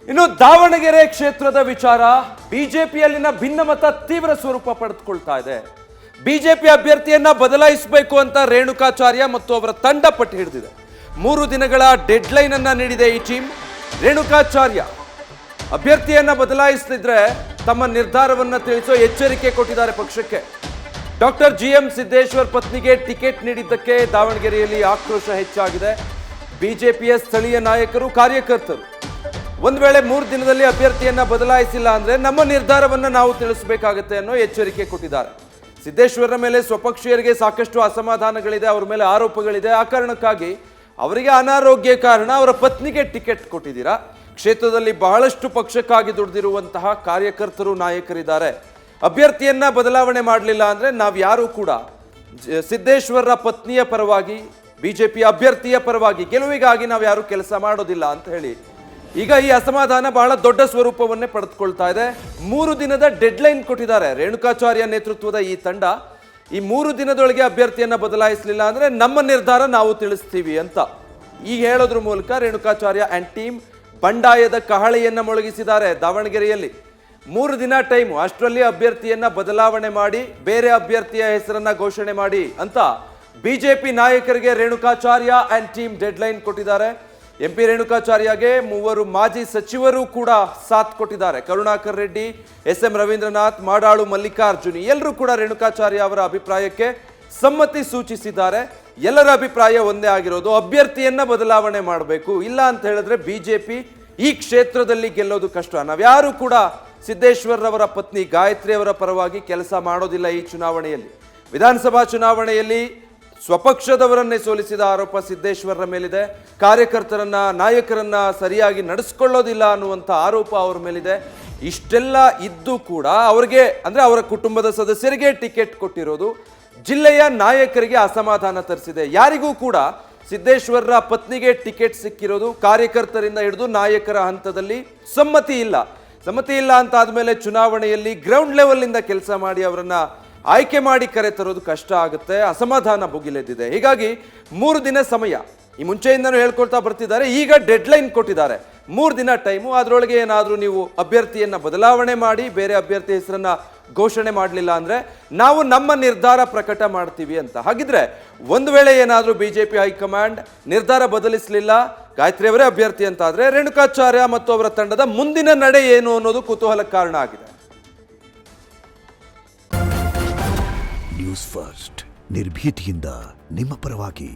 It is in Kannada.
ಇನ್ನು ದಾವಣಗೆರೆ ಕ್ಷೇತ್ರದ ವಿಚಾರ ಬಿಜೆಪಿಯಲ್ಲಿನ ಭಿನ್ನಮತ ತೀವ್ರ ಸ್ವರೂಪ ಪಡೆದುಕೊಳ್ತಾ ಇದೆ. ಬಿಜೆಪಿ ಅಭ್ಯರ್ಥಿಯನ್ನ ಬದಲಾಯಿಸಬೇಕು ಅಂತ ರೇಣುಕಾಚಾರ್ಯ ಮತ್ತು ಅವರ ತಂಡ ಪಟ್ಟು ಹಿಡಿದಿದೆ. 3 ದಿನಗಳ ಡೆಡ್ಲೈನ್ ಅನ್ನ ನೀಡಿದೆ ಈ ಟೀಮ್. ರೇಣುಕಾಚಾರ್ಯ ಅಭ್ಯರ್ಥಿಯನ್ನ ಬದಲಾಯಿಸದಿದ್ರೆ ತಮ್ಮ ನಿರ್ಧಾರವನ್ನ ತಿಳಿಸೋ ಎಚ್ಚರಿಕೆ ಕೊಟ್ಟಿದ್ದಾರೆ ಪಕ್ಷಕ್ಕೆ. ಡಾಕ್ಟರ್ GM ಸಿದ್ದೇಶ್ವರ್ ಪತ್ನಿಗೆ ಟಿಕೆಟ್ ನೀಡಿದ್ದಕ್ಕೆ ದಾವಣಗೆರೆಯಲ್ಲಿ ಆಕ್ರೋಶ ಹೆಚ್ಚಾಗಿದೆ. ಬಿಜೆಪಿಯ ಸ್ಥಳೀಯ ನಾಯಕರು, ಕಾರ್ಯಕರ್ತರು ಒಂದು ವೇಳೆ 3 ದಿನದಲ್ಲಿ ಅಭ್ಯರ್ಥಿಯನ್ನ ಬದಲಾಯಿಸಿಲ್ಲ ಅಂದ್ರೆ ನಮ್ಮ ನಿರ್ಧಾರವನ್ನ ನಾವು ತಿಳಿಸಬೇಕಾಗುತ್ತೆ ಅನ್ನೋ ಎಚ್ಚರಿಕೆ ಕೊಟ್ಟಿದ್ದಾರೆ. ಸಿದ್ದೇಶ್ವರರ ಮೇಲೆ ಸ್ವಪಕ್ಷೀಯರಿಗೆ ಸಾಕಷ್ಟು ಅಸಮಾಧಾನಗಳಿದೆ, ಅವರ ಮೇಲೆ ಆರೋಪಗಳಿದೆ. ಆ ಕಾರಣಕ್ಕಾಗಿ ಅವರಿಗೆ ಅನಾರೋಗ್ಯ ಕಾರಣ ಅವರ ಪತ್ನಿಗೆ ಟಿಕೆಟ್ ಕೊಟ್ಟಿದ್ದೀರಾ. ಕ್ಷೇತ್ರದಲ್ಲಿ ಬಹಳಷ್ಟು ಪಕ್ಷಕ್ಕಾಗಿ ದುಡಿದಿರುವಂತಹ ಕಾರ್ಯಕರ್ತರು, ನಾಯಕರಿದ್ದಾರೆ. ಅಭ್ಯರ್ಥಿಯನ್ನ ಬದಲಾವಣೆ ಮಾಡಲಿಲ್ಲ ಅಂದ್ರೆ ನಾವ್ಯಾರೂ ಕೂಡ ಸಿದ್ದೇಶ್ವರರ ಪತ್ನಿಯ ಪರವಾಗಿ, ಬಿಜೆಪಿ ಅಭ್ಯರ್ಥಿಯ ಪರವಾಗಿ, ಗೆಲುವಿಗಾಗಿ ನಾವು ಯಾರು ಕೆಲಸ ಮಾಡೋದಿಲ್ಲ ಅಂತ ಹೇಳಿ ಈಗ ಈ ಅಸಮಾಧಾನ ಬಹಳ ದೊಡ್ಡ ಸ್ವರೂಪವನ್ನೇ ಪಡೆದುಕೊಳ್ತಾ ಇದೆ. 3 ದಿನದ ಡೆಡ್ಲೈನ್ ಕೊಟ್ಟಿದ್ದಾರೆ ರೇಣುಕಾಚಾರ್ಯ ನೇತೃತ್ವದ ಈ ತಂಡ. ಈ 3 ದಿನದೊಳಗೆ ಅಭ್ಯರ್ಥಿಯನ್ನ ಬದಲಾಯಿಸಲಿಲ್ಲ ಅಂದ್ರೆ ನಮ್ಮ ನಿರ್ಧಾರ ನಾವು ತಿಳಿಸ್ತೀವಿ ಅಂತ ಈಗ ಹೇಳೋದ್ರ ಮೂಲಕ ರೇಣುಕಾಚಾರ್ಯ ಅಂಡ್ ಟೀಮ್ ಬಂಡಾಯದ ಕಹಳೆಯನ್ನ ಮೊಳಗಿಸಿದ್ದಾರೆ. ದಾವಣಗೆರೆಯಲ್ಲಿ 3 ದಿನ ಟೈಮು, ಅಷ್ಟರಲ್ಲಿ ಅಭ್ಯರ್ಥಿಯನ್ನ ಬದಲಾವಣೆ ಮಾಡಿ ಬೇರೆ ಅಭ್ಯರ್ಥಿಯ ಹೆಸರನ್ನ ಘೋಷಣೆ ಮಾಡಿ ಅಂತ ಬಿಜೆಪಿ ನಾಯಕರಿಗೆ ರೇಣುಕಾಚಾರ್ಯ ಅಂಡ್ ಟೀಮ್ ಡೆಡ್ಲೈನ್ ಕೊಟ್ಟಿದ್ದಾರೆ. MP ರೇಣುಕಾಚಾರ್ಯಗೆ 3 ಮಾಜಿ ಸಚಿವರು ಕೂಡ ಸಾಥ್ ಕೊಟ್ಟಿದ್ದಾರೆ. ಕರುಣಾಕರ್ ರೆಡ್ಡಿ, SM ರವೀಂದ್ರನಾಥ್, ಮಾಡಾಳು ಮಲ್ಲಿಕಾರ್ಜುನಿ ಎಲ್ಲರೂ ಕೂಡ ರೇಣುಕಾಚಾರ್ಯ ಅವರ ಅಭಿಪ್ರಾಯಕ್ಕೆ ಸಮ್ಮತಿ ಸೂಚಿಸಿದ್ದಾರೆ. ಎಲ್ಲರ ಅಭಿಪ್ರಾಯ ಒಂದೇ ಆಗಿರೋದು, ಅಭ್ಯರ್ಥಿಯನ್ನ ಬದಲಾವಣೆ ಮಾಡಬೇಕು. ಇಲ್ಲ ಅಂತ ಹೇಳಿದ್ರೆ ಬಿಜೆಪಿ ಈ ಕ್ಷೇತ್ರದಲ್ಲಿ ಗೆಲ್ಲೋದು ಕಷ್ಟ. ನಾವ್ಯಾರು ಕೂಡ ಸಿದ್ದೇಶ್ವರರವರ ಪತ್ನಿ ಗಾಯತ್ರಿ ಅವರ ಪರವಾಗಿ ಕೆಲಸ ಮಾಡೋದಿಲ್ಲ. ಈ ಚುನಾವಣೆಯಲ್ಲಿ, ವಿಧಾನಸಭಾ ಚುನಾವಣೆಯಲ್ಲಿ ಸ್ವಪಕ್ಷದವರನ್ನೇ ಸೋಲಿಸಿದ ಆರೋಪ ಸಿದ್ದೇಶ್ವರರ ಮೇಲಿದೆ. ಕಾರ್ಯಕರ್ತರನ್ನ, ನಾಯಕರನ್ನ ಸರಿಯಾಗಿ ನಡೆಸ್ಕೊಳ್ಳೋದಿಲ್ಲ ಅನ್ನುವಂಥ ಆರೋಪ ಅವರ ಮೇಲಿದೆ. ಇಷ್ಟೆಲ್ಲ ಇದ್ದು ಕೂಡ ಅವರಿಗೆ ಅಂದ್ರೆ ಅವರ ಕುಟುಂಬದ ಸದಸ್ಯರಿಗೆ ಟಿಕೆಟ್ ಕೊಟ್ಟಿರೋದು ಜಿಲ್ಲೆಯ ನಾಯಕರಿಗೆ ಅಸಮಾಧಾನ ತರಿಸಿದೆ. ಯಾರಿಗೂ ಕೂಡ ಸಿದ್ದೇಶ್ವರರ ಪತ್ನಿಗೆ ಟಿಕೆಟ್ ಸಿಕ್ಕಿರೋದು ಕಾರ್ಯಕರ್ತರಿಂದ ಹಿಡಿದು ನಾಯಕರ ಹಂತದಲ್ಲಿ ಸಮ್ಮತಿ ಇಲ್ಲ ಅಂತ ಆದ್ಮೇಲೆ ಚುನಾವಣೆಯಲ್ಲಿ ಗ್ರೌಂಡ್ ಲೆವೆಲ್ ಇಂದ ಕೆಲಸ ಮಾಡಿ ಅವರನ್ನ ಆಯ್ಕೆ ಮಾಡಿ ಕರೆ ತರೋದು ಕಷ್ಟ ಆಗುತ್ತೆ. ಅಸಮಾಧಾನ ಭುಗಿಲೆದ್ದಿದೆ. ಹೀಗಾಗಿ 3 ದಿನ ಸಮಯ ಈ ಮುಂಚೆಯಿಂದನೂ ಹೇಳ್ಕೊಳ್ತಾ ಬರ್ತಿದ್ದಾರೆ. ಈಗ ಡೆಡ್ಲೈನ್ ಕೊಟ್ಟಿದ್ದಾರೆ, 3 ದಿನ ಟೈಮು. ಅದರೊಳಗೆ ಏನಾದರೂ ನೀವು ಅಭ್ಯರ್ಥಿಯನ್ನ ಬದಲಾವಣೆ ಮಾಡಿ ಬೇರೆ ಅಭ್ಯರ್ಥಿ ಹೆಸರನ್ನ ಘೋಷಣೆ ಮಾಡಲಿಲ್ಲ ಅಂದ್ರೆ ನಾವು ನಮ್ಮ ನಿರ್ಧಾರ ಪ್ರಕಟ ಮಾಡ್ತೀವಿ ಅಂತ. ಹಾಗಿದ್ರೆ ಒಂದು ವೇಳೆ ಏನಾದರೂ ಬಿಜೆಪಿ ಹೈಕಮಾಂಡ್ ನಿರ್ಧಾರ ಬದಲಿಸಲಿಲ್ಲ, ಗಾಯತ್ರಿ ಅವರೇ ಅಭ್ಯರ್ಥಿ ಅಂತ ಆದ್ರೆ ರೇಣುಕಾಚಾರ್ಯ ಮತ್ತು ಅವರ ತಂಡದ ಮುಂದಿನ ನಡೆ ಏನು ಅನ್ನೋದು ಕುತೂಹಲಕ್ಕೆ ಕಾರಣ ಆಗಿದೆ. ನ್ಯೂಸ್ ಫಸ್ಟ್, ನಿರ್ಭೀತಿಯಿಂದ ನಿಮ್ಮ ಪರವಾಗಿ.